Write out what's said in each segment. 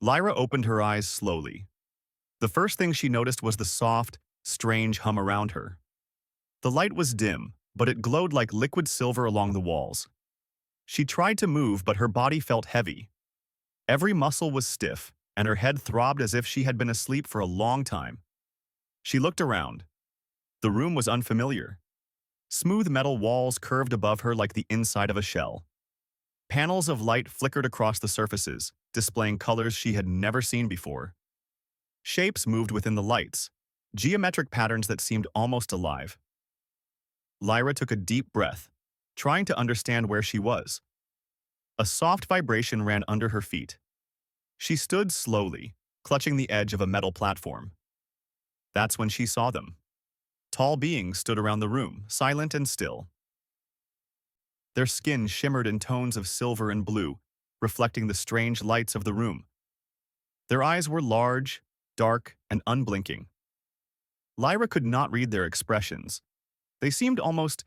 Lyra opened her eyes slowly. The first thing she noticed was the soft, strange hum around her. The light was dim, but it glowed like liquid silver along the walls. She tried to move, but her body felt heavy. Every muscle was stiff, and her head throbbed as if she had been asleep for a long time. She looked around. The room was unfamiliar. Smooth metal walls curved above her like the inside of a shell. Panels of light flickered across the surfaces, displaying colors she had never seen before. Shapes moved within the lights, geometric patterns that seemed almost alive. Lyra took a deep breath, trying to understand where she was. A soft vibration ran under her feet. She stood slowly, clutching the edge of a metal platform. That's when she saw them. Tall beings stood around the room, silent and still. Their skin shimmered in tones of silver and blue, reflecting the strange lights of the room. Their eyes were large, dark, and unblinking. Lyra could not read their expressions. They seemed almost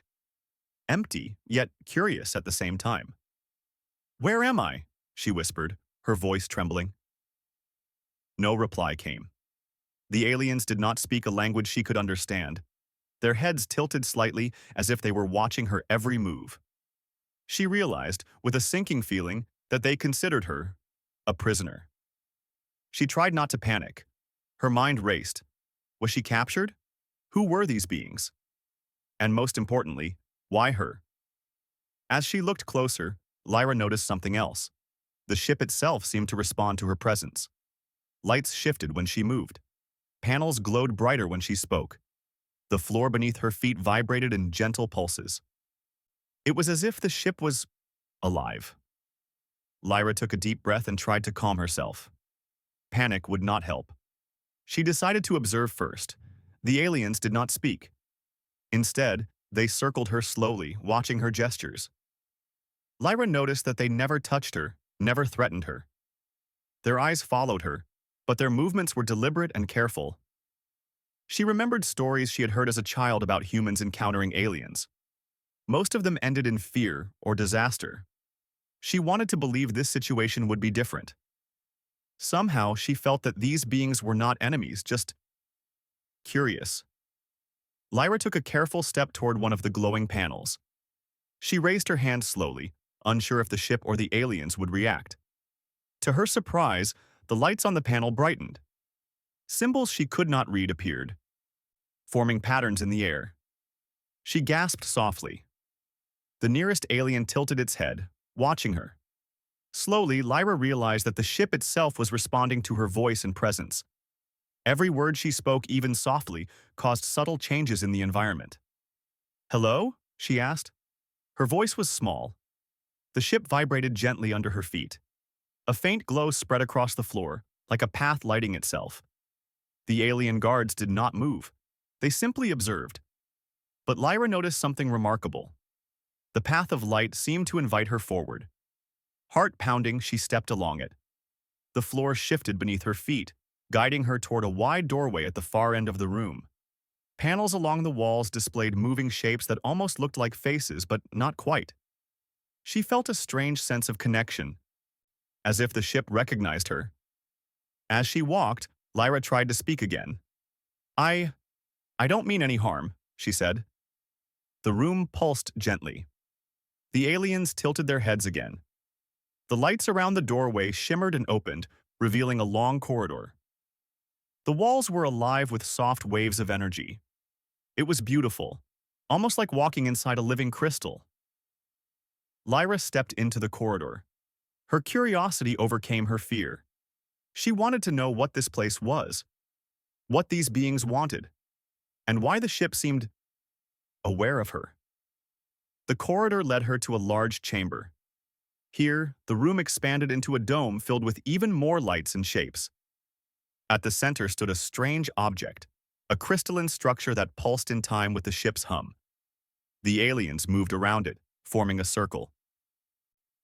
empty, yet curious at the same time. "Where am I?" she whispered, her voice trembling. No reply came. The aliens did not speak a language she could understand. Their heads tilted slightly as if they were watching her every move. She realized, with a sinking feeling, that they considered her a prisoner. She tried not to panic. Her mind raced. Was she captured? Who were these beings? And most importantly, why her? As she looked closer, Lyra noticed something else. The ship itself seemed to respond to her presence. Lights shifted when she moved. Panels glowed brighter when she spoke. The floor beneath her feet vibrated in gentle pulses. It was as if the ship was alive. Lyra took a deep breath and tried to calm herself. Panic would not help. She decided to observe first. The aliens did not speak. Instead, they circled her slowly, watching her gestures. Lyra noticed that they never touched her, never threatened her. Their eyes followed her, but their movements were deliberate and careful. She remembered stories she had heard as a child about humans encountering aliens. Most of them ended in fear or disaster. She wanted to believe this situation would be different. Somehow, she felt that these beings were not enemies, just curious. Lyra took a careful step toward one of the glowing panels. She raised her hand slowly, unsure if the ship or the aliens would react. To her surprise, the lights on the panel brightened. Symbols she could not read appeared, forming patterns in the air. She gasped softly. The nearest alien tilted its head, watching her. Slowly, Lyra realized that the ship itself was responding to her voice and presence. Every word she spoke, even softly, caused subtle changes in the environment. "Hello?" she asked. Her voice was small. The ship vibrated gently under her feet. A faint glow spread across the floor, like a path lighting itself. The alien guards did not move. They simply observed. But Lyra noticed something remarkable. The path of light seemed to invite her forward. Heart pounding, she stepped along it. The floor shifted beneath her feet, guiding her toward a wide doorway at the far end of the room. Panels along the walls displayed moving shapes that almost looked like faces, but not quite. She felt a strange sense of connection, as if the ship recognized her. As she walked, Lyra tried to speak again. I don't mean any harm," she said. The room pulsed gently. The aliens tilted their heads again. The lights around the doorway shimmered and opened, revealing a long corridor. The walls were alive with soft waves of energy. It was beautiful, almost like walking inside a living crystal. Lyra stepped into the corridor. Her curiosity overcame her fear. She wanted to know what this place was, what these beings wanted, and why the ship seemed aware of her. The corridor led her to a large chamber. Here, the room expanded into a dome filled with even more lights and shapes. At the center stood a strange object, a crystalline structure that pulsed in time with the ship's hum. The aliens moved around it, forming a circle.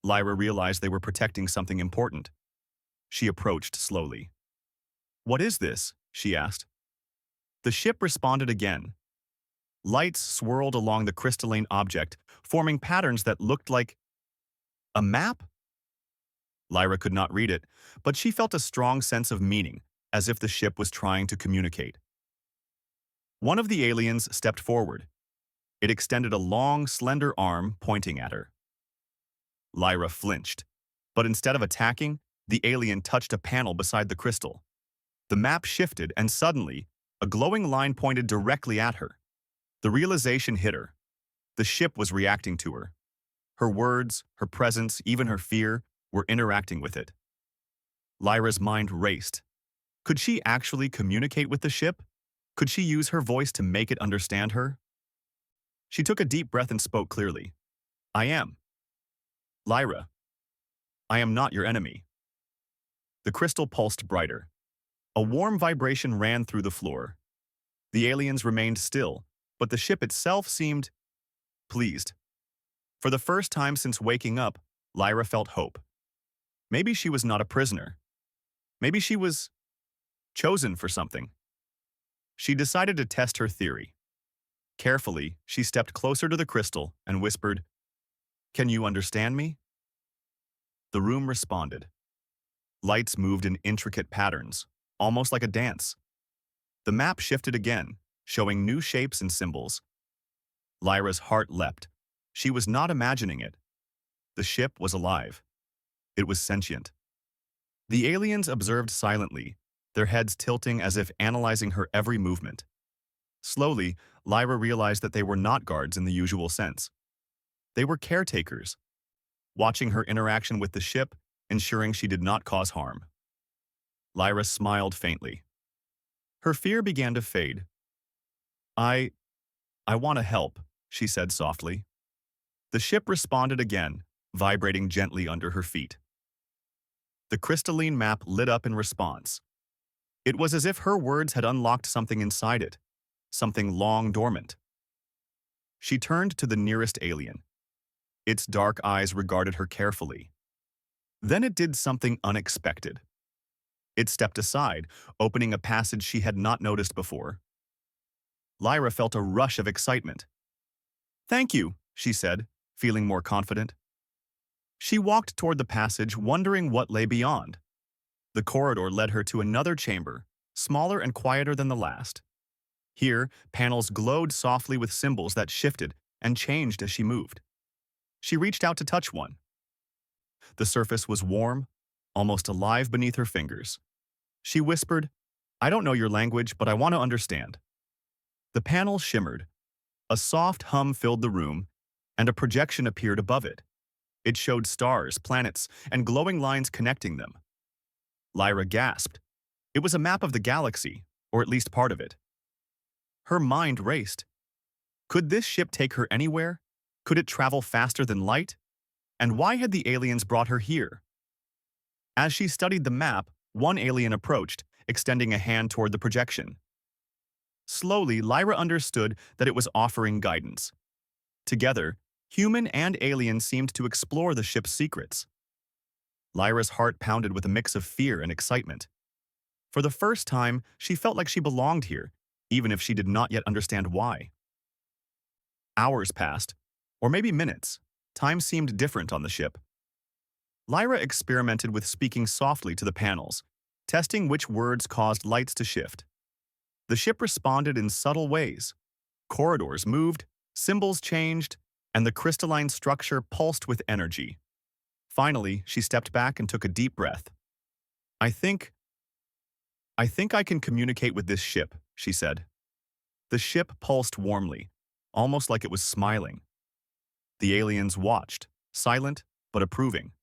Lyra realized they were protecting something important. She approached slowly. "What is this?" she asked. The ship responded again. Lights swirled along the crystalline object, forming patterns that looked like a map? Lyra could not read it, but she felt a strong sense of meaning, as if the ship was trying to communicate. One of the aliens stepped forward. It extended a long, slender arm pointing at her. Lyra flinched, but instead of attacking, the alien touched a panel beside the crystal. The map shifted, and suddenly, a glowing line pointed directly at her. The realization hit her. The ship was reacting to her. Her words, her presence, even her fear, were interacting with it. Lyra's mind raced. Could she actually communicate with the ship? Could she use her voice to make it understand her? She took a deep breath and spoke clearly. I am. Lyra, I am not your enemy. The crystal pulsed brighter. A warm vibration ran through the floor. The aliens remained still, but the ship itself seemed pleased. For the first time since waking up, Lyra felt hope. Maybe she was not a prisoner. Maybe she was chosen for something. She decided to test her theory. Carefully, she stepped closer to the crystal and whispered, "Can you understand me?" The room responded. Lights moved in intricate patterns, almost like a dance. The map shifted again, showing new shapes and symbols. Lyra's heart leapt. She was not imagining it. The ship was alive. It was sentient. The aliens observed silently, their heads tilting as if analyzing her every movement. Slowly, Lyra realized that they were not guards in the usual sense. They were caretakers, watching her interaction with the ship, ensuring she did not cause harm. Lyra smiled faintly. Her fear began to fade. I want to help," she said softly. The ship responded again, vibrating gently under her feet. The crystalline map lit up in response. It was as if her words had unlocked something inside it, something long dormant. She turned to the nearest alien. Its dark eyes regarded her carefully. Then it did something unexpected. It stepped aside, opening a passage she had not noticed before. Lyra felt a rush of excitement. "Thank you," she said, feeling more confident. She walked toward the passage, wondering what lay beyond. The corridor led her to another chamber, smaller and quieter than the last. Here, panels glowed softly with symbols that shifted and changed as she moved. She reached out to touch one. The surface was warm, almost alive beneath her fingers. She whispered, "I don't know your language, but I want to understand." The panel shimmered. A soft hum filled the room, and a projection appeared above it. It showed stars, planets, and glowing lines connecting them. Lyra gasped. It was a map of the galaxy, or at least part of it. Her mind raced. Could this ship take her anywhere? Could it travel faster than light? And why had the aliens brought her here? As she studied the map, one alien approached, extending a hand toward the projection. Slowly, Lyra understood that it was offering guidance. Together, human and alien seemed to explore the ship's secrets. Lyra's heart pounded with a mix of fear and excitement. For the first time, she felt like she belonged here, even if she did not yet understand why. Hours passed, or maybe minutes. Time seemed different on the ship. Lyra experimented with speaking softly to the panels, testing which words caused lights to shift. The ship responded in subtle ways. Corridors moved, symbols changed, and the crystalline structure pulsed with energy. Finally, she stepped back and took a deep breath. I think I can communicate with this ship," she said. The ship pulsed warmly, almost like it was smiling. The aliens watched, silent but approving.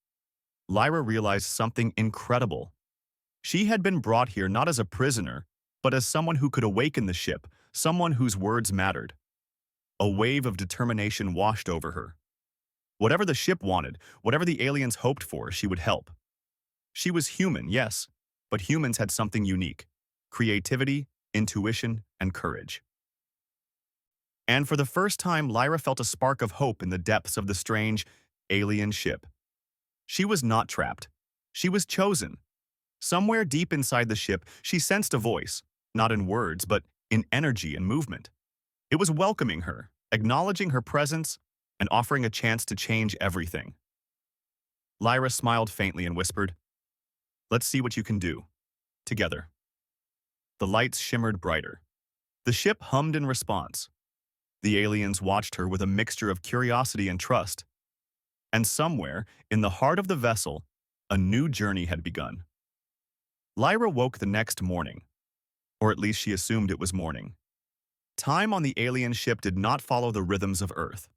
Lyra realized something incredible. She had been brought here not as a prisoner, but as someone who could awaken the ship, someone whose words mattered. A wave of determination washed over her. Whatever the ship wanted, whatever the aliens hoped for, she would help. She was human, yes, but humans had something unique: creativity, intuition, and courage. And for the first time, Lyra felt a spark of hope in the depths of the strange, alien ship. She was not trapped. She was chosen. Somewhere deep inside the ship, she sensed a voice, not in words, but in energy and movement. It was welcoming her, acknowledging her presence, and offering a chance to change everything. Lyra smiled faintly and whispered, "Let's see what you can do. Together." The lights shimmered brighter. The ship hummed in response. The aliens watched her with a mixture of curiosity and trust. And somewhere, in the heart of the vessel, a new journey had begun. Lyra woke the next morning, or at least she assumed it was morning. Time on the alien ship did not follow the rhythms of Earth.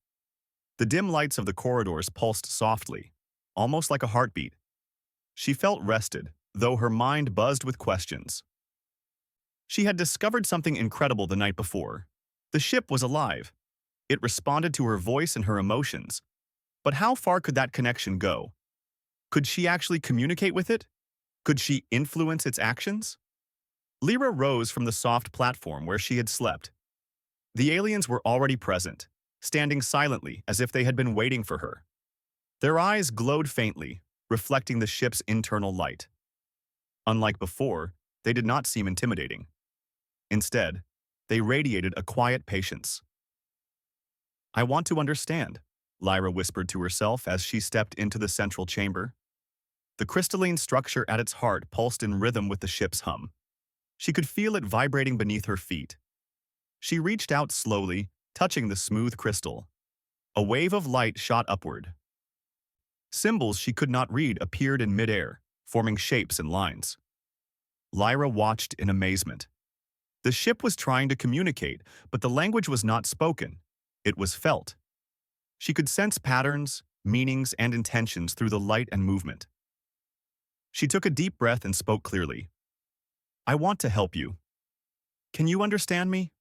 The dim lights of the corridors pulsed softly, almost like a heartbeat. She felt rested, though her mind buzzed with questions. She had discovered something incredible the night before. The ship was alive. It responded to her voice and her emotions. But how far could that connection go? Could she actually communicate with it? Could she influence its actions? Lyra rose from the soft platform where she had slept. The aliens were already present, standing silently as if they had been waiting for her. Their eyes glowed faintly, reflecting the ship's internal light. Unlike before, they did not seem intimidating. Instead, they radiated a quiet patience. "I want to understand," Lyra whispered to herself as she stepped into the central chamber. The crystalline structure at its heart pulsed in rhythm with the ship's hum. She could feel it vibrating beneath her feet. She reached out slowly, touching the smooth crystal. A wave of light shot upward. Symbols she could not read appeared in midair, forming shapes and lines. Lyra watched in amazement. The ship was trying to communicate, but the language was not spoken. It was felt. She could sense patterns, meanings, and intentions through the light and movement. She took a deep breath and spoke clearly. "I want to help you. Can you understand me?"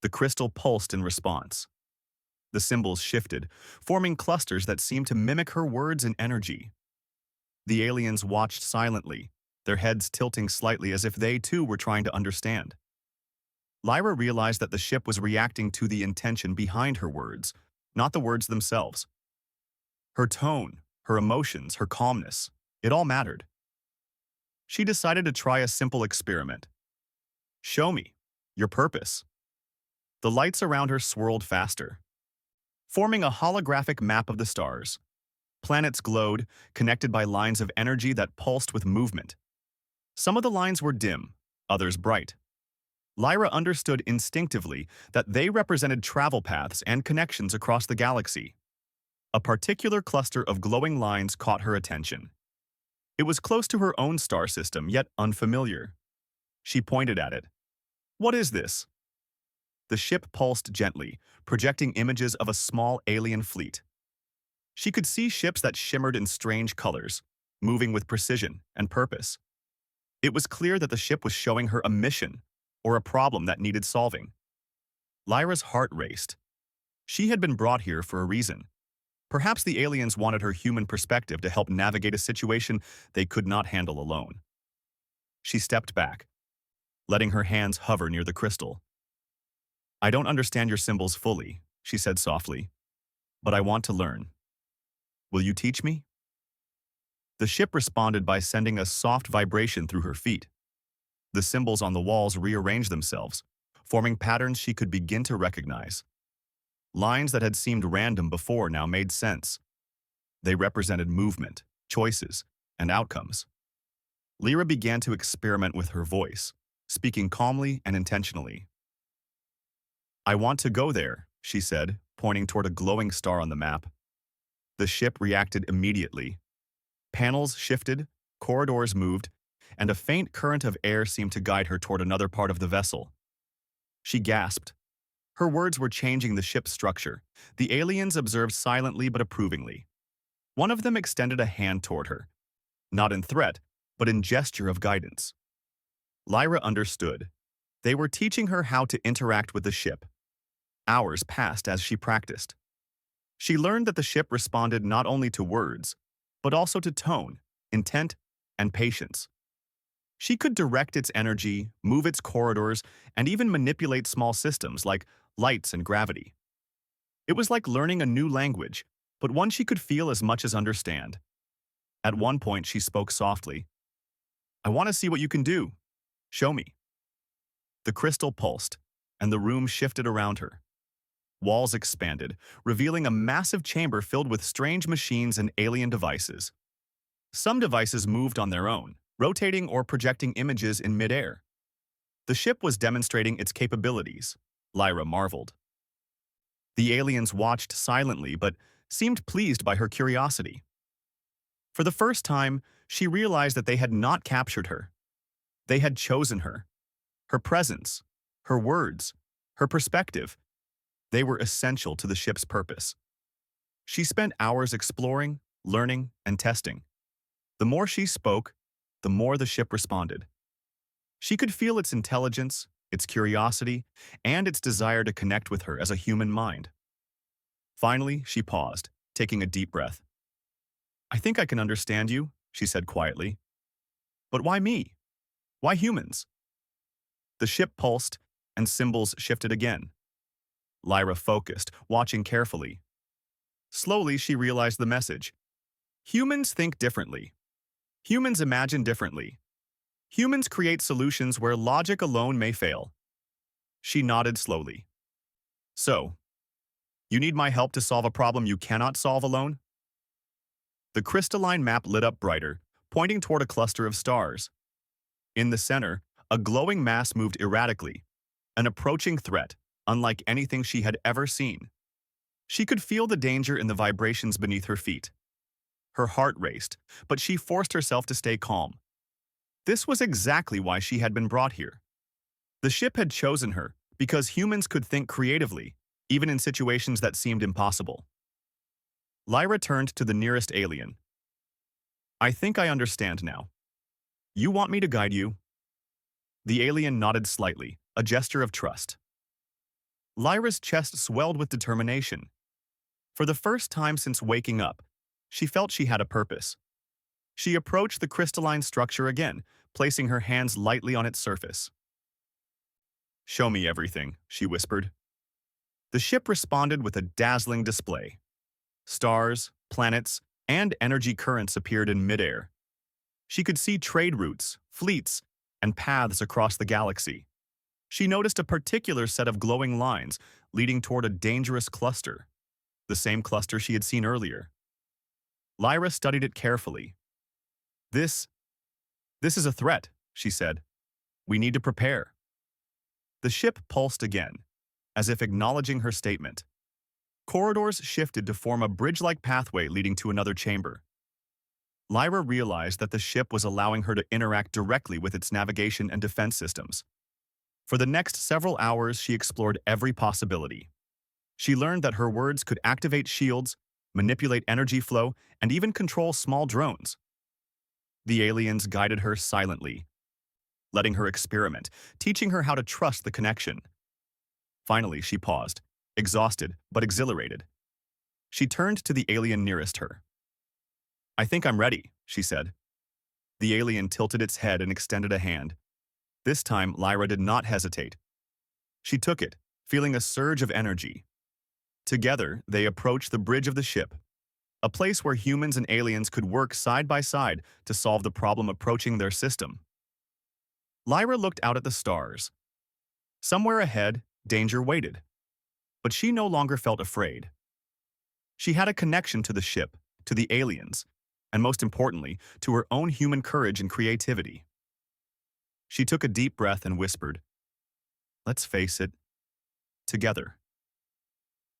The crystal pulsed in response. The symbols shifted, forming clusters that seemed to mimic her words and energy. The aliens watched silently, their heads tilting slightly as if they too were trying to understand. Lyra realized that the ship was reacting to the intention behind her words, not the words themselves. Her tone, her emotions, her calmness, it all mattered. She decided to try a simple experiment. "Show me your purpose." The lights around her swirled faster, forming a holographic map of the stars. Planets glowed, connected by lines of energy that pulsed with movement. Some of the lines were dim, others bright. Lyra understood instinctively that they represented travel paths and connections across the galaxy. A particular cluster of glowing lines caught her attention. It was close to her own star system, yet unfamiliar. She pointed at it. "What is this?" The ship pulsed gently, projecting images of a small alien fleet. She could see ships that shimmered in strange colors, moving with precision and purpose. It was clear that the ship was showing her a mission or a problem that needed solving. Lyra's heart raced. She had been brought here for a reason. Perhaps the aliens wanted her human perspective to help navigate a situation they could not handle alone. She stepped back, letting her hands hover near the crystal. "I don't understand your symbols fully," she said softly, "but I want to learn. Will you teach me?" The ship responded by sending a soft vibration through her feet. The symbols on the walls rearranged themselves, forming patterns she could begin to recognize. Lines that had seemed random before now made sense. They represented movement, choices, and outcomes. Lyra began to experiment with her voice, speaking calmly and intentionally. "I want to go there," she said, pointing toward a glowing star on the map. The ship reacted immediately. Panels shifted, corridors moved, and a faint current of air seemed to guide her toward another part of the vessel. She gasped. Her words were changing the ship's structure. The aliens observed silently but approvingly. One of them extended a hand toward her, not in threat, but in gesture of guidance. Lyra understood. They were teaching her how to interact with the ship. Hours passed as she practiced. She learned that the ship responded not only to words, but also to tone, intent, and patience. She could direct its energy, move its corridors, and even manipulate small systems like lights and gravity. It was like learning a new language, but one she could feel as much as understand. At one point, she spoke softly. "I want to see what you can do. Show me." The crystal pulsed, and the room shifted around her. Walls expanded, revealing a massive chamber filled with strange machines and alien devices. Some devices moved on their own, rotating or projecting images in midair. The ship was demonstrating its capabilities. Lyra marveled. The aliens watched silently but seemed pleased by her curiosity. For the first time, she realized that they had not captured her. They had chosen her. Her presence, her words, her perspective, they were essential to the ship's purpose. She spent hours exploring, learning, and testing. The more she spoke, the more the ship responded. She could feel its intelligence, its curiosity, and its desire to connect with her as a human mind. Finally, she paused, taking a deep breath. "I think I can understand you," she said quietly. "But why me? Why humans?" The ship pulsed, and symbols shifted again. Lyra focused, watching carefully. Slowly, she realized the message. Humans think differently. Humans imagine differently. Humans create solutions where logic alone may fail. She nodded slowly. "So, you need my help to solve a problem you cannot solve alone?" The crystalline map lit up brighter, pointing toward a cluster of stars. In the center, a glowing mass moved erratically, an approaching threat, unlike anything she had ever seen. She could feel the danger in the vibrations beneath her feet. Her heart raced, but she forced herself to stay calm. This was exactly why she had been brought here. The ship had chosen her because humans could think creatively, even in situations that seemed impossible. Lyra turned to the nearest alien. "I think I understand now. You want me to guide you?" The alien nodded slightly, a gesture of trust. Lyra's chest swelled with determination. For the first time since waking up, she felt she had a purpose. She approached the crystalline structure again, placing her hands lightly on its surface. "Show me everything," she whispered. The ship responded with a dazzling display. Stars, planets, and energy currents appeared in midair. She could see trade routes, fleets, and paths across the galaxy. She noticed a particular set of glowing lines leading toward a dangerous cluster, the same cluster she had seen earlier. Lyra studied it carefully. This is a threat," she said. "We need to prepare." The ship pulsed again, as if acknowledging her statement. Corridors shifted to form a bridge-like pathway leading to another chamber. Lyra realized that the ship was allowing her to interact directly with its navigation and defense systems. For the next several hours, she explored every possibility. She learned that her words could activate shields, manipulate energy flow, and even control small drones. The aliens guided her silently, letting her experiment, teaching her how to trust the connection. Finally, she paused, exhausted but exhilarated. She turned to the alien nearest her. "I think I'm ready," she said. The alien tilted its head and extended a hand. This time, Lyra did not hesitate. She took it, feeling a surge of energy. Together, they approached the bridge of the ship, a place where humans and aliens could work side by side to solve the problem approaching their system. Lyra looked out at the stars. Somewhere ahead, danger waited. But she no longer felt afraid. She had a connection to the ship, to the aliens, and most importantly, to her own human courage and creativity. She took a deep breath and whispered, "Let's face it, together."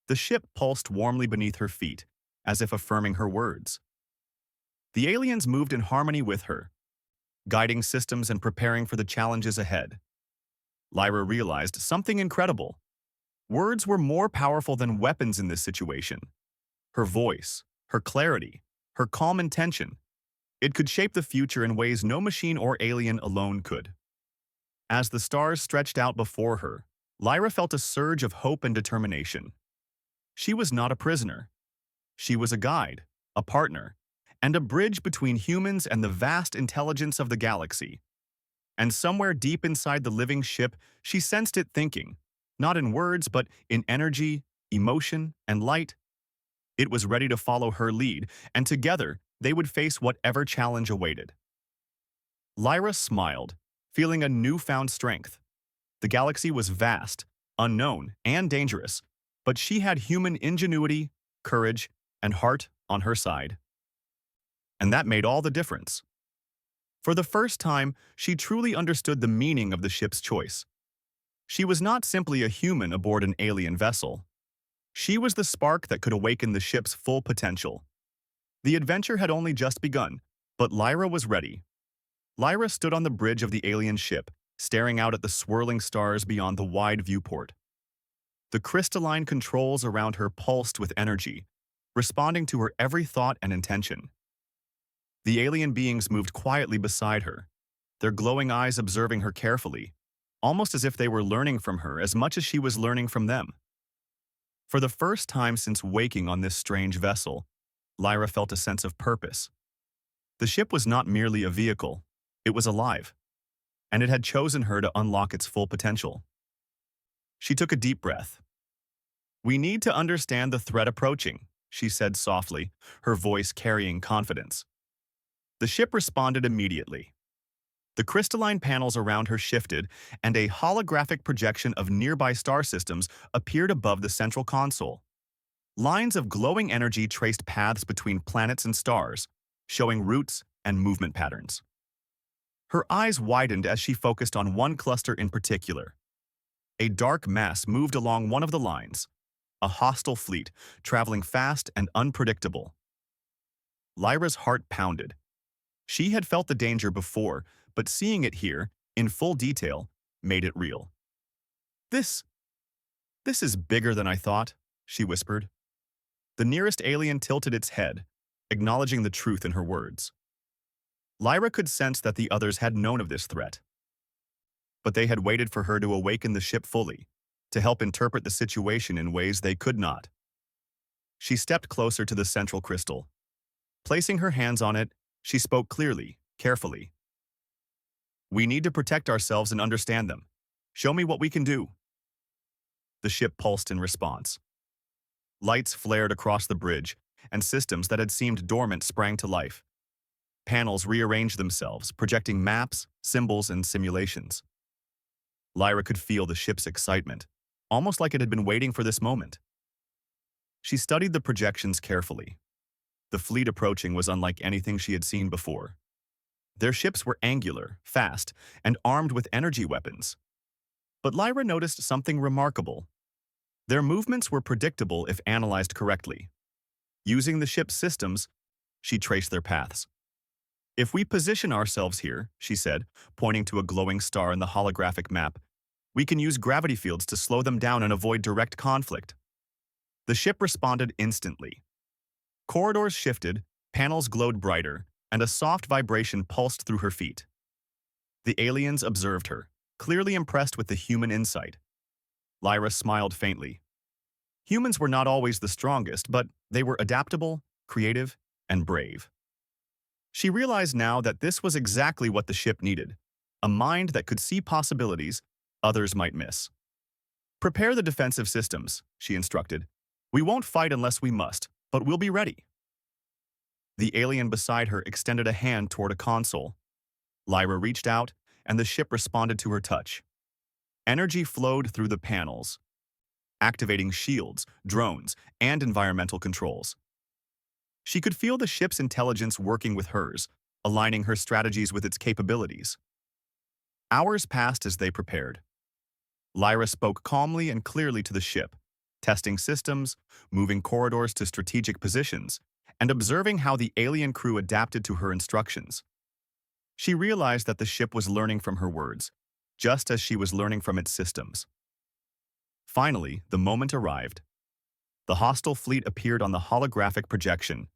The ship pulsed warmly beneath her feet, as if affirming her words. The aliens moved in harmony with her, guiding systems and preparing for the challenges ahead. Lyra realized something incredible. Words were more powerful than weapons in this situation. Her voice, her clarity, her calm intention, it could shape the future in ways no machine or alien alone could. As the stars stretched out before her, Lyra felt a surge of hope and determination. She was not a prisoner. She was a guide, a partner, and a bridge between humans and the vast intelligence of the galaxy. And somewhere deep inside the living ship, she sensed it thinking, not in words but in energy, emotion, and light. It was ready to follow her lead, and together they would face whatever challenge awaited. Lyra smiled, feeling a newfound strength. The galaxy was vast, unknown, and dangerous, But she had human ingenuity, courage, and heart on her side. And that made all the difference. For the first time, she truly understood the meaning of the ship's choice. She was not simply a human aboard an alien vessel. She was the spark that could awaken the ship's full potential. The adventure had only just begun, but Lyra was ready. Lyra stood on the bridge of the alien ship, staring out at the swirling stars beyond the wide viewport. The crystalline controls around her pulsed with energy, responding to her every thought and intention. The alien beings moved quietly beside her, their glowing eyes observing her carefully, almost as if they were learning from her as much as she was learning from them. For the first time since waking on this strange vessel, Lyra felt a sense of purpose. The ship was not merely a vehicle, it was alive, and it had chosen her to unlock its full potential. She took a deep breath. "We need to understand the threat approaching," she said softly, her voice carrying confidence. The ship responded immediately. The crystalline panels around her shifted, and a holographic projection of nearby star systems appeared above the central console. Lines of glowing energy traced paths between planets and stars, showing routes and movement patterns. Her eyes widened as she focused on one cluster in particular. A dark mass moved along one of the lines, a hostile fleet traveling fast and unpredictable. Lyra's heart pounded. She had felt the danger before, but seeing it here, in full detail, made it real. This is bigger than I thought," she whispered. The nearest alien tilted its head, acknowledging the truth in her words. Lyra could sense that the others had known of this threat. But they had waited for her to awaken the ship fully, to help interpret the situation in ways they could not. She stepped closer to the central crystal. Placing her hands on it, she spoke clearly, carefully. "We need to protect ourselves and understand them. Show me what we can do." The ship pulsed in response. Lights flared across the bridge, and systems that had seemed dormant sprang to life. Panels rearranged themselves, projecting maps, symbols, and simulations. Lyra could feel the ship's excitement, almost like it had been waiting for this moment. She studied the projections carefully. The fleet approaching was unlike anything she had seen before. Their ships were angular, fast, and armed with energy weapons. But Lyra noticed something remarkable. Their movements were predictable if analyzed correctly. Using the ship's systems, she traced their paths. "If we position ourselves here," she said, pointing to a glowing star in the holographic map, "we can use gravity fields to slow them down and avoid direct conflict." The ship responded instantly. Corridors shifted, panels glowed brighter, and a soft vibration pulsed through her feet. The aliens observed her, clearly impressed with the human insight. Lyra smiled faintly. Humans were not always the strongest, but they were adaptable, creative, and brave. She realized now that this was exactly what the ship needed, a mind that could see possibilities others might miss. "Prepare the defensive systems," she instructed. "We won't fight unless we must, but we'll be ready." The alien beside her extended a hand toward a console. Lyra reached out, and the ship responded to her touch. Energy flowed through the panels, activating shields, drones, and environmental controls. She could feel the ship's intelligence working with hers, aligning her strategies with its capabilities. Hours passed as they prepared. Lyra spoke calmly and clearly to the ship, testing systems, moving corridors to strategic positions, and observing how the alien crew adapted to her instructions. She realized that the ship was learning from her words, just as she was learning from its systems. Finally, the moment arrived. The hostile fleet appeared on the holographic projection.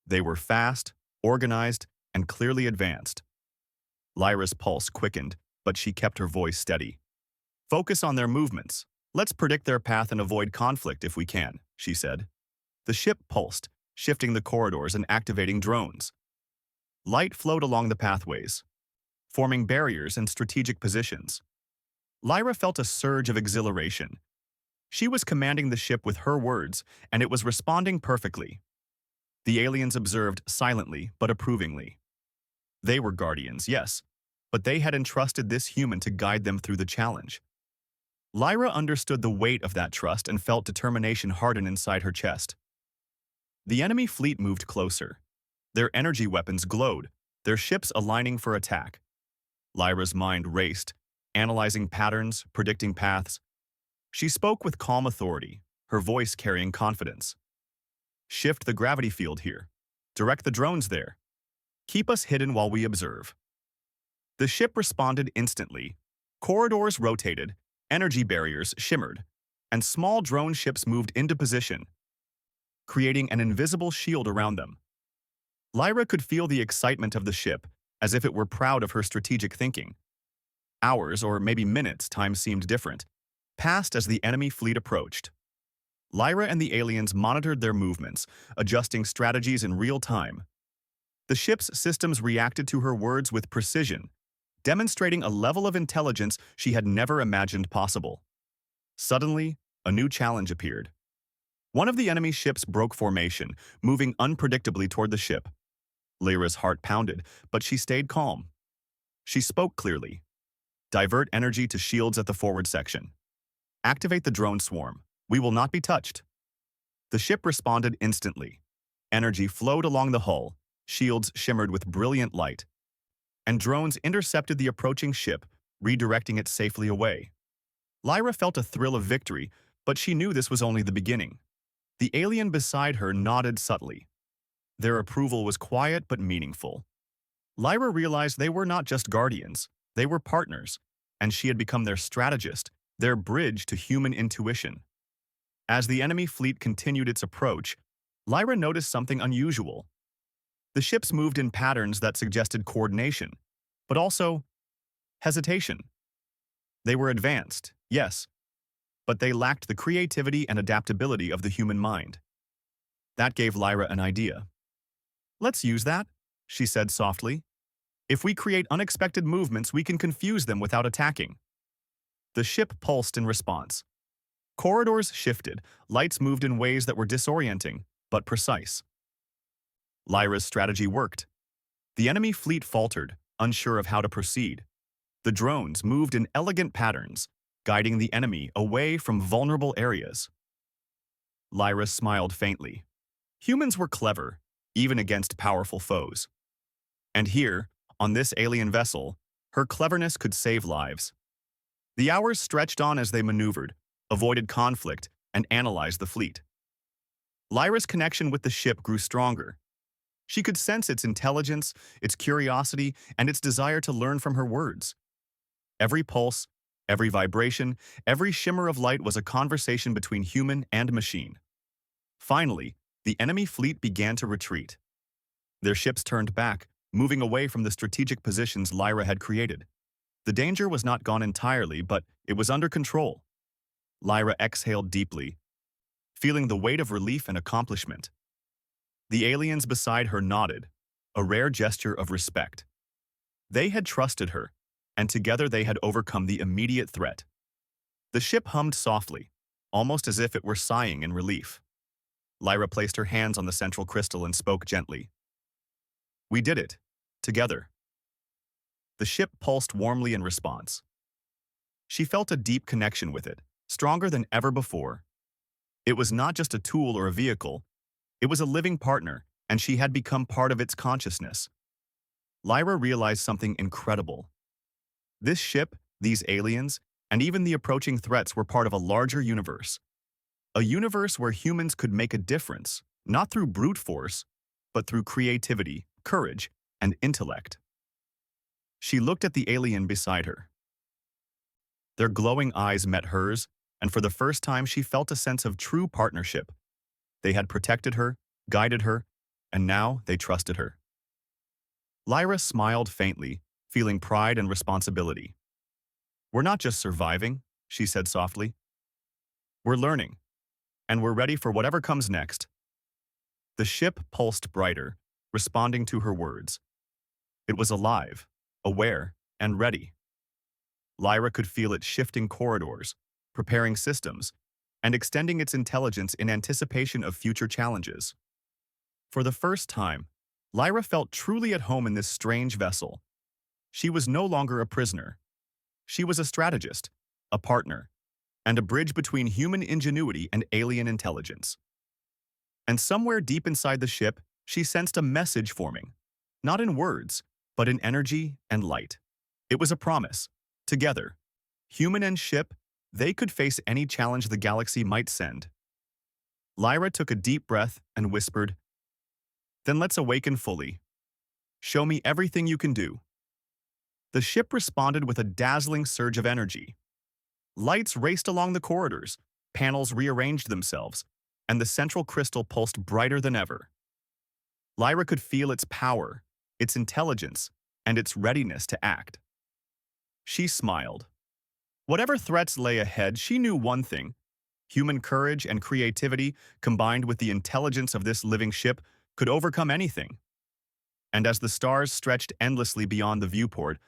They were fast, organized, and clearly advanced. Lyra's pulse quickened, but she kept her voice steady. "Focus on their movements. Let's predict their path and avoid conflict if we can," she said. The ship pulsed, shifting the corridors and activating drones. Light flowed along the pathways, forming barriers and strategic positions. Lyra felt a surge of exhilaration. She was commanding the ship with her words, and it was responding perfectly. The aliens observed silently but approvingly. They were guardians, yes, but they had entrusted this human to guide them through the challenge. Lyra understood the weight of that trust and felt determination harden inside her chest. The enemy fleet moved closer. Their energy weapons glowed, their ships aligning for attack. Lyra's mind raced, analyzing patterns, predicting paths. She spoke with calm authority, her voice carrying confidence. Shift the gravity field here. Direct the drones there. Keep us hidden while we observe. The ship responded instantly. Corridors rotated, energy barriers shimmered, and small drone ships moved into position, creating an invisible shield around them. Lyra could feel the excitement of the ship, as if it were proud of her strategic thinking. Hours, or maybe minutes, time seemed different, passed as the enemy fleet approached. Lyra and the aliens monitored their movements, adjusting strategies in real time. The ship's systems reacted to her words with precision, demonstrating a level of intelligence she had never imagined possible. Suddenly, a new challenge appeared. One of the enemy ships broke formation, moving unpredictably toward the ship. Lyra's heart pounded, but she stayed calm. She spoke clearly. Divert energy to shields at the forward section. Activate the drone swarm. We will not be touched. The ship responded instantly. Energy flowed along the hull, shields shimmered with brilliant light, and drones intercepted the approaching ship, redirecting it safely away. Lyra felt a thrill of victory, but she knew this was only the beginning. The alien beside her nodded subtly. Their approval was quiet but meaningful. Lyra realized they were not just guardians, they were partners, and she had become their strategist, their bridge to human intuition. As the enemy fleet continued its approach, Lyra noticed something unusual. The ships moved in patterns that suggested coordination, but also hesitation. They were advanced, yes, but they lacked the creativity and adaptability of the human mind. That gave Lyra an idea. "Let's use that," she said softly. "If we create unexpected movements, we can confuse them without attacking." The ship pulsed in response. Corridors shifted, lights moved in ways that were disorienting, but precise. Lyra's strategy worked. The enemy fleet faltered, unsure of how to proceed. The drones moved in elegant patterns, guiding the enemy away from vulnerable areas. Lyra smiled faintly. Humans were clever, even against powerful foes. And here, on this alien vessel, her cleverness could save lives. The hours stretched on as they maneuvered, avoided conflict, and analyzed the fleet. Lyra's connection with the ship grew stronger. She could sense its intelligence, its curiosity, and its desire to learn from her words. Every pulse, every vibration, every shimmer of light was a conversation between human and machine. Finally, the enemy fleet began to retreat. Their ships turned back, moving away from the strategic positions Lyra had created. The danger was not gone entirely, but it was under control. Lyra exhaled deeply, feeling the weight of relief and accomplishment. The aliens beside her nodded, a rare gesture of respect. They had trusted her, and together they had overcome the immediate threat. The ship hummed softly, almost as if it were sighing in relief. Lyra placed her hands on the central crystal and spoke gently. "We did it, together." The ship pulsed warmly in response. She felt a deep connection with it, stronger than ever before. It was not just a tool or a vehicle, it was a living partner, and she had become part of its consciousness. Lyra realized something incredible. This ship, these aliens, and even the approaching threats were part of a larger universe. A universe where humans could make a difference, not through brute force, but through creativity, courage, and intellect. She looked at the alien beside her. Their glowing eyes met hers, and for the first time she felt a sense of true partnership. They had protected her, guided her, and now they trusted her. Lyra smiled faintly, feeling pride and responsibility. "We're not just surviving," she said softly. "We're learning, and we're ready for whatever comes next." The ship pulsed brighter, responding to her words. It was alive, aware, and ready. Lyra could feel it shifting corridors, preparing systems, and extending its intelligence in anticipation of future challenges. For the first time, Lyra felt truly at home in this strange vessel. She was no longer a prisoner. She was a strategist, a partner, and a bridge between human ingenuity and alien intelligence. And somewhere deep inside the ship, she sensed a message forming, not in words, but in energy and light. It was a promise. Together, human and ship, they could face any challenge the galaxy might send. Lyra took a deep breath and whispered, "Then let's awaken fully. Show me everything you can do." The ship responded with a dazzling surge of energy. Lights raced along the corridors, panels rearranged themselves, and the central crystal pulsed brighter than ever. Lyra could feel its power, its intelligence, and its readiness to act. She smiled. Whatever threats lay ahead, she knew one thing: human courage and creativity, combined with the intelligence of this living ship, could overcome anything. And as the stars stretched endlessly beyond the viewport,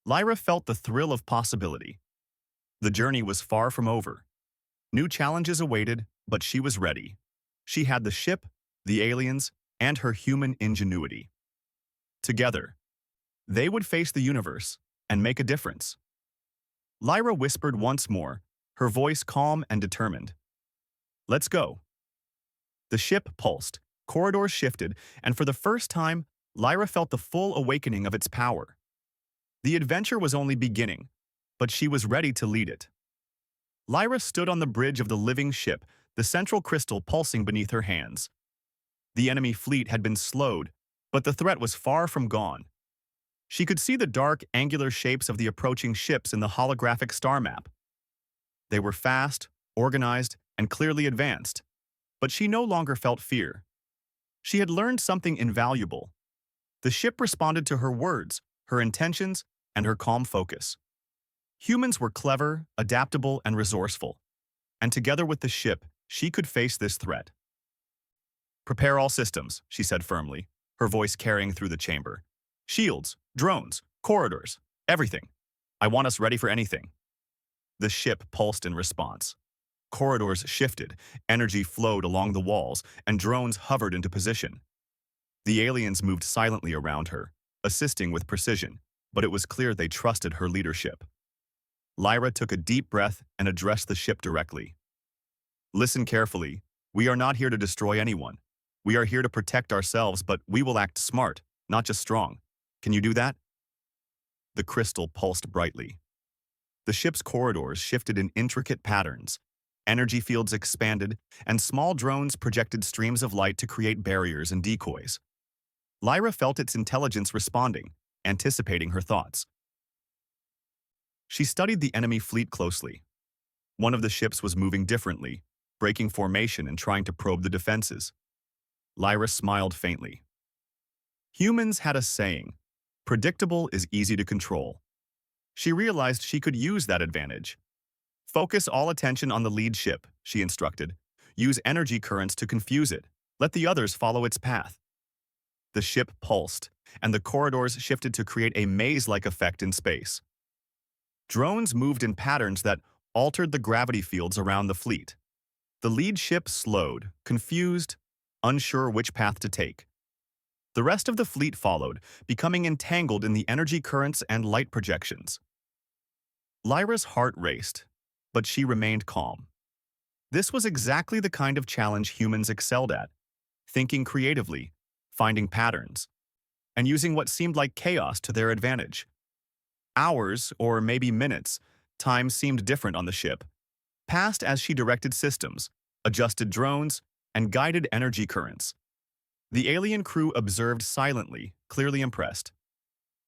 Lyra felt the thrill of possibility. The journey was far from over. New challenges awaited, but she was ready. She had the ship, the aliens, and her human ingenuity. Together, they would face the universe and make a difference. Lyra whispered once more, her voice calm and determined. "Let's go." The ship pulsed, corridors shifted, and for the first time, Lyra felt the full awakening of its power. The adventure was only beginning, but she was ready to lead it. Lyra stood on the bridge of the living ship, the central crystal pulsing beneath her hands. The enemy fleet had been slowed, but the threat was far from gone. She could see the dark, angular shapes of the approaching ships in the holographic star map. They were fast, organized, and clearly advanced, but she no longer felt fear. She had learned something invaluable. The ship responded to her words, her intentions, and her calm focus. Humans were clever, adaptable, and resourceful, and together with the ship, she could face this threat. "Prepare all systems," she said firmly, her voice carrying through the chamber. "Shields, drones, corridors, everything. I want us ready for anything." The ship pulsed in response. Corridors shifted, energy flowed along the walls, and drones hovered into position. The aliens moved silently around her, assisting with precision, but it was clear they trusted her leadership. Lyra took a deep breath and addressed the ship directly. "Listen carefully. We are not here to destroy anyone. We are here to protect ourselves, but we will act smart, not just strong. Can you do that?" The crystal pulsed brightly. The ship's corridors shifted in intricate patterns. Energy fields expanded, and small drones projected streams of light to create barriers and decoys. Lyra felt its intelligence responding, anticipating her thoughts. She studied the enemy fleet closely. One of the ships was moving differently, breaking formation and trying to probe the defenses. Lyra smiled faintly. Humans had a saying, "Predictable is easy to control." She realized she could use that advantage. "Focus all attention on the lead ship," she instructed. "Use energy currents to confuse it. Let the others follow its path." The ship pulsed, and the corridors shifted to create a maze-like effect in space. Drones moved in patterns that altered the gravity fields around the fleet. The lead ship slowed, confused, unsure which path to take. The rest of the fleet followed, becoming entangled in the energy currents and light projections. Lyra's heart raced, but she remained calm. This was exactly the kind of challenge humans excelled at: thinking creatively, finding patterns, and using what seemed like chaos to their advantage. Hours, or maybe minutes, time seemed different on the ship, passed as she directed systems, adjusted drones, and guided energy currents. The alien crew observed silently, clearly impressed.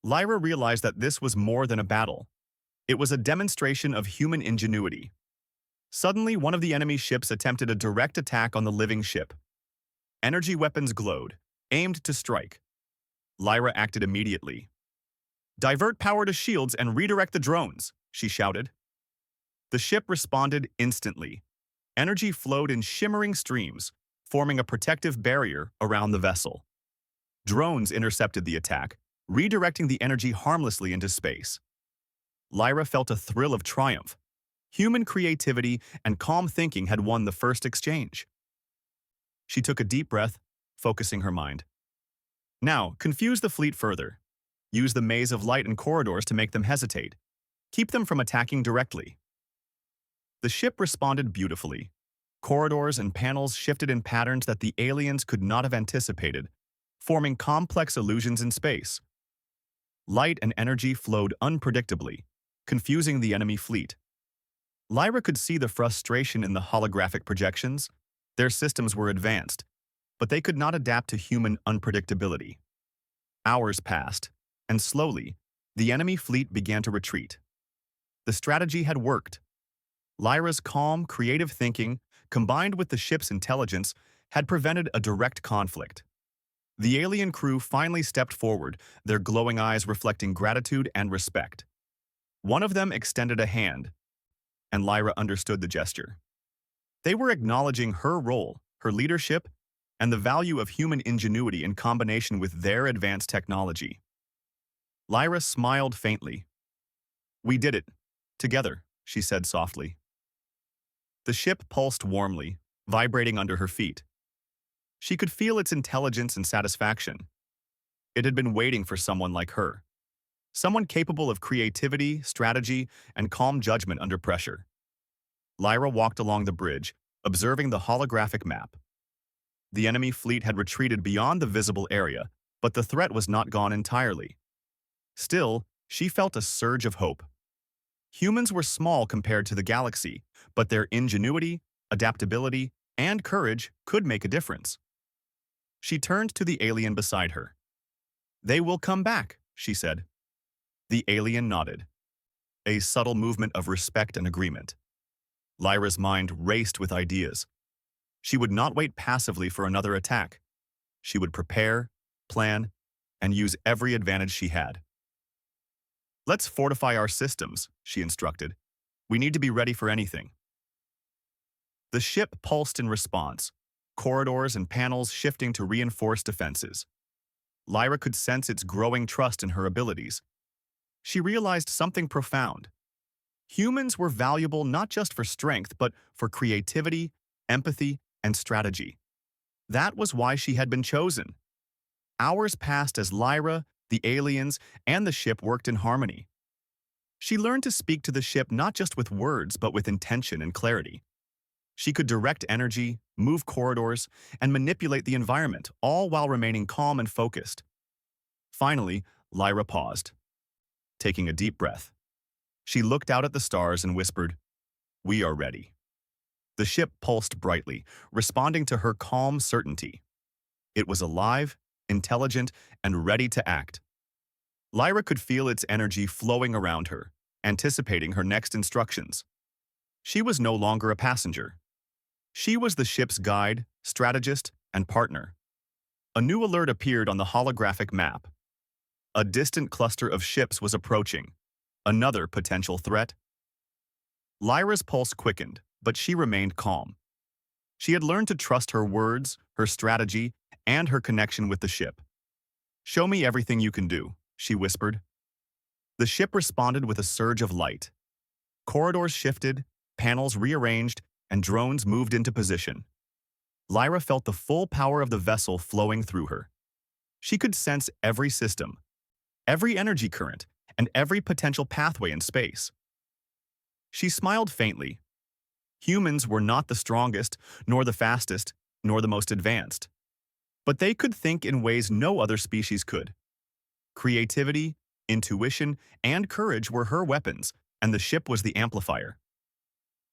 Lyra realized that this was more than a battle. It was a demonstration of human ingenuity. Suddenly, one of the enemy ships attempted a direct attack on the living ship. Energy weapons glowed, aimed to strike. Lyra acted immediately. "Divert power to shields and redirect the drones," she shouted. The ship responded instantly. Energy flowed in shimmering streams, forming a protective barrier around the vessel. Drones intercepted the attack, redirecting the energy harmlessly into space. Lyra felt a thrill of triumph. Human creativity and calm thinking had won the first exchange. She took a deep breath, focusing her mind. Now, confuse the fleet further. Use the maze of light and corridors to make them hesitate. Keep them from attacking directly. The ship responded beautifully. Corridors and panels shifted in patterns that the aliens could not have anticipated, forming complex illusions in space. Light and energy flowed unpredictably, confusing the enemy fleet. Lyra could see the frustration in the holographic projections. Their systems were advanced, but they could not adapt to human unpredictability. Hours passed, and slowly, the enemy fleet began to retreat. The strategy had worked. Lyra's calm, creative thinking, combined with the ship's intelligence, had prevented a direct conflict. The alien crew finally stepped forward, their glowing eyes reflecting gratitude and respect. One of them extended a hand, and Lyra understood the gesture. They were acknowledging her role, her leadership, and the value of human ingenuity in combination with their advanced technology. Lyra smiled faintly. "We did it. Together," she said softly. The ship pulsed warmly, vibrating under her feet. She could feel its intelligence and satisfaction. It had been waiting for someone like her. Someone capable of creativity, strategy, and calm judgment under pressure. Lyra walked along the bridge, observing the holographic map. The enemy fleet had retreated beyond the visible area, but the threat was not gone entirely. Still, she felt a surge of hope. Humans were small compared to the galaxy, but their ingenuity, adaptability, and courage could make a difference. She turned to the alien beside her. "They will come back," she said. The alien nodded, a subtle movement of respect and agreement. Lyra's mind raced with ideas. She would not wait passively for another attack. She would prepare, plan, and use every advantage she had. "Let's fortify our systems," she instructed. "We need to be ready for anything." The ship pulsed in response, corridors and panels shifting to reinforce defenses. Lyra could sense its growing trust in her abilities. She realized something profound. Humans were valuable not just for strength, but for creativity, empathy, and strategy. That was why she had been chosen. Hours passed as Lyra, the aliens, and the ship worked in harmony. She learned to speak to the ship not just with words, but with intention and clarity. She could direct energy, move corridors, and manipulate the environment, all while remaining calm and focused. Finally, Lyra paused, taking a deep breath. She looked out at the stars and whispered, "We are ready." The ship pulsed brightly, responding to her calm certainty. It was alive, intelligent, and ready to act. Lyra could feel its energy flowing around her, anticipating her next instructions. She was no longer a passenger. She was the ship's guide, strategist, and partner. A new alert appeared on the holographic map. A distant cluster of ships was approaching. Another potential threat. Lyra's pulse quickened, but she remained calm. She had learned to trust her words, her strategy, and her connection with the ship. "Show me everything you can do," she whispered. The ship responded with a surge of light. Corridors shifted, panels rearranged, and drones moved into position. Lyra felt the full power of the vessel flowing through her. She could sense every system, every energy current, and every potential pathway in space. She smiled faintly. Humans were not the strongest, nor the fastest, nor the most advanced. But they could think in ways no other species could. Creativity, intuition, and courage were her weapons, and the ship was the amplifier.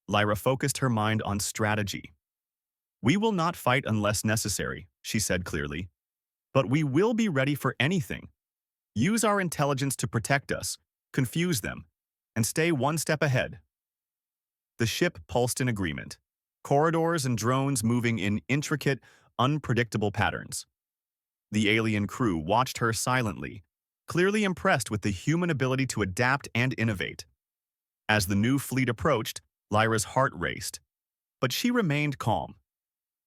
Lyra focused her mind on strategy. "We will not fight unless necessary," she said clearly. "But we will be ready for anything. Use our intelligence to protect us, confuse them, and stay one step ahead." The ship pulsed in agreement, corridors and drones moving in intricate, unpredictable patterns. The alien crew watched her silently, clearly impressed with the human ability to adapt and innovate. As the new fleet approached, Lyra's heart raced, but she remained calm.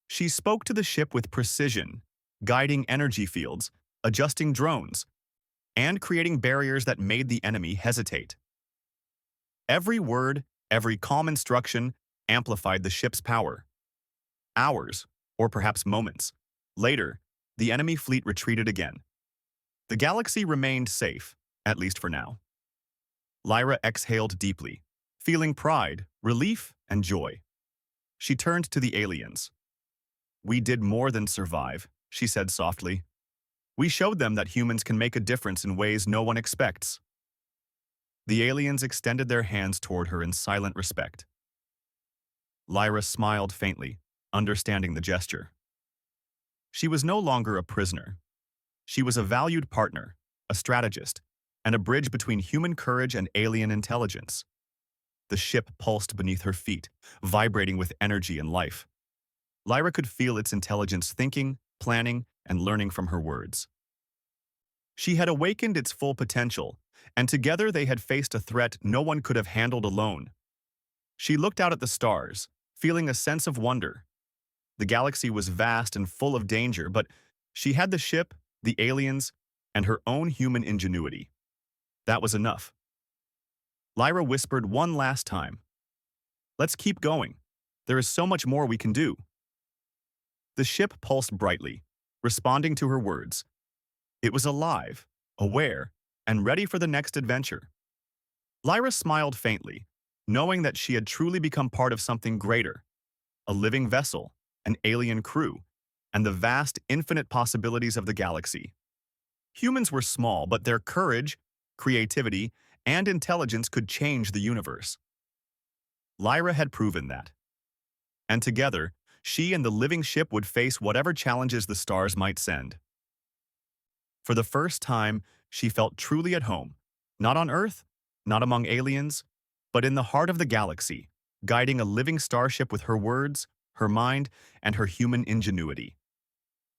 She spoke to the ship with precision, guiding energy fields, adjusting drones, and creating barriers that made the enemy hesitate. Every word, every calm instruction amplified the ship's power. Hours, or perhaps moments, later, the enemy fleet retreated again. The galaxy remained safe, at least for now. Lyra exhaled deeply, Feeling pride, relief, and joy, she turned to the aliens. "We did more than survive," she said softly. "We showed them that humans can make a difference in ways no one expects." The aliens extended their hands toward her in silent respect. Lyra smiled faintly, understanding the gesture. She was no longer a prisoner. She was a valued partner, a strategist, and a bridge between human courage and alien intelligence. The ship pulsed beneath her feet, vibrating with energy and life. Lyra could feel its intelligence thinking, planning, and learning from her words. She had awakened its full potential, and together they had faced a threat no one could have handled alone. She looked out at the stars, feeling a sense of wonder. The galaxy was vast and full of danger, but she had the ship, the aliens, and her own human ingenuity. That was enough. Lyra whispered one last time, "Let's keep going. There is so much more we can do." The ship pulsed brightly, responding to her words. It was alive, aware, and ready for the next adventure. Lyra smiled faintly, knowing that she had truly become part of something greater, a living vessel, an alien crew, and the vast, infinite possibilities of the galaxy. Humans were small, but their courage, creativity, and intelligence could change the universe. Lyra had proven that. And together, she and the living ship would face whatever challenges the stars might send. For the first time, she felt truly at home, not on Earth, not among aliens, but in the heart of the galaxy, guiding a living starship with her words, her mind, and her human ingenuity.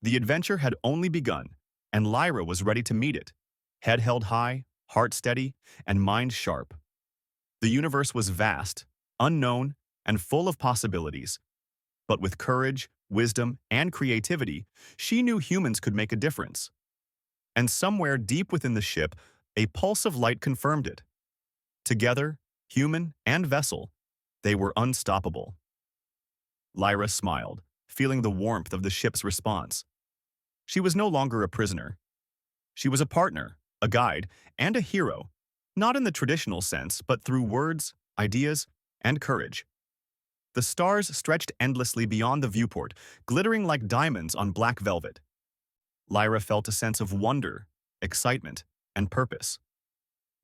The adventure had only begun, and Lyra was ready to meet it, head held high, heart steady, and mind sharp. The universe was vast, unknown, and full of possibilities. But with courage, wisdom, and creativity, she knew humans could make a difference. And somewhere deep within the ship, a pulse of light confirmed it. Together, human and vessel, they were unstoppable. Lyra smiled, feeling the warmth of the ship's response. She was no longer a prisoner. She was a partner, a guide, and a hero, not in the traditional sense, but through words, ideas, and courage. The stars stretched endlessly beyond the viewport, glittering like diamonds on black velvet. Lyra felt a sense of wonder, excitement, and purpose.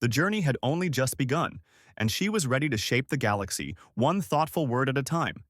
The journey had only just begun, and she was ready to shape the galaxy, one thoughtful word at a time,